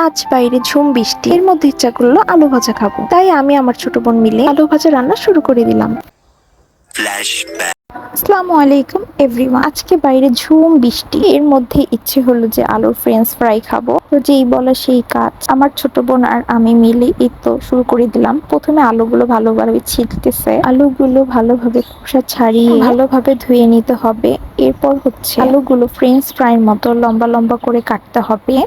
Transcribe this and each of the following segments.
আজ বাইরে ঝুম বৃষ্টি, এর মধ্যে ইচ্ছা করলো আলু ভাজা খাবো। তাই আমি আমার ছোট বোন মিলে আলু ভাজা রান্না শুরু করে দিলাম। আসসালামু আলাইকুম এভরিওয়ান। আজকে বাইরে ঝুম বৃষ্টি, এর মধ্যে ইচ্ছে হলো যে আলুর ফ্রেঞ্চ ফ্রাই খাবো। তো যেই বলা সেই কাজ, আমার ছোট বোন আর আমি মিলে এই তো শুরু করে দিলাম। প্রথমে আলুগুলো ভালোভাবে ছিলতেছে, আলুগুলো ভালোভাবে খোসা ছাড়িয়ে ভালোভাবে ধুয়ে নিতে হবে। এরপর হচ্ছে আলুগুলো ফ্রেঞ্চ ফ্রাইয়ের মতো লম্বা লম্বা করে কাটতে হবে।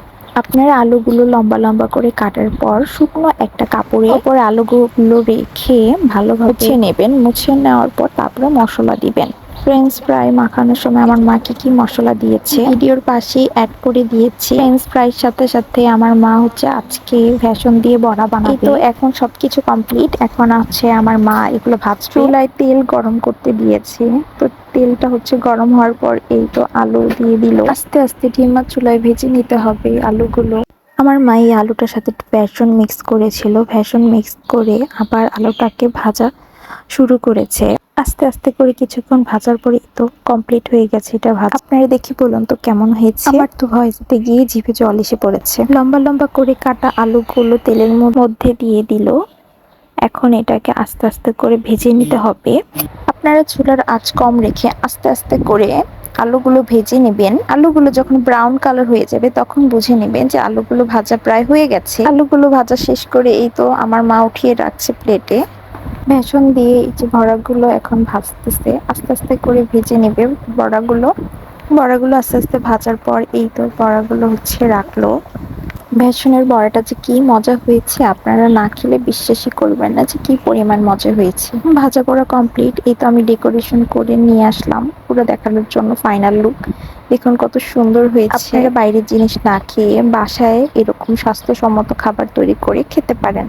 আপনারা আলুগুলো লম্বা লম্বা করে কাটার পর শুকনো একটা কাপড়ে ওপরে আলুগুলো রেখে ভালোভাবে মুছে নেবেন। মুছে নেওয়ার পর তারপরে মশলা দিবেন। ফ্রেঞ্চ ফ্রাই মাখানোর সময় আমার মা কি মশলা দিয়েছে ভিডিওর পাশেই অ্যাড করে দিয়েছি। ফ্রেঞ্চ ফ্রাইয়ের সাথে সাথে আমার মা হচ্ছে আজকে বেসন দিয়ে বড়া বানাবে। তো এখন সবকিছু কমপ্লিট, এখন আছে আমার মা এগুলো ভাজবে। চুলায় তেল গরম করতে দিয়েছে। তো তেলটা হচ্ছে গরম হওয়ার পর এই তো আলু দিয়ে দিল। আস্তে আস্তে ধিমা চুলায় ভেজে নিতে হবে আলুগুলো। আমার মা এই আলুটার সাথে বেসন মিক্স করেছিল, বেসন মিক্স করে আবার আলুটাকে ভাজা শুরু করেছে। আস্তে আস্তে করে কিছুক্ষণ ভাজার পরে তো কমপ্লিট হয়ে গেছে এটা ভাজা। আপনারা দেখি বলুন তো কেমন হয়েছে। আমার তো ভয়েসতে গিয়ে জিভে জল এসে পড়েছে। লম্বা লম্বা করে কাটা আলুগুলো তেলের মধ্যে দিয়ে দিল। এখন এটাকে আস্তে আস্তে করে ভেজে নিতে হবে। আপনারা চুলার আঁচ কম রেখে আস্তে আস্তে করে আলুগুলো ভেজে নেবেন। আলুগুলো যখন ব্রাউন কালার হয়ে যাবে তখন বুঝে নেবেন যে আলুগুলো ভাজা প্রায় হয়ে গেছে। আলুগুলো ভাজা শেষ করে এই তো আমার মা উঠিয়ে রাখছে প্লেটে। বেসন দিয়ে এই যে বড়াগুলো এখন ভাজতেছে, আস্তে আস্তে করে ভেজে নেবে বড়াগুলো। বড়াগুলো আস্তে আস্তে ভাজার পর এই তো বড়াগুলো হচ্ছে রাখলো। বেসনের বড়াটা যে কি মজা হয়েছে, আপনারা না খেলে বিশ্বাসই করবেন না যে কি পরিমাণ মজা হয়েছে। ভাজা পোড়া কমপ্লিট, এই তো আমি ডেকোরেশন করে নিয়ে আসলাম পুরো দেখানোর জন্য ফাইনাল লুক। দেখুন কত সুন্দর হয়েছে। আপনারা বাইরের জিনিস না খেয়ে বাসায় এরকম স্বাস্থ্যসম্মত খাবার তৈরি করে খেতে পারেন।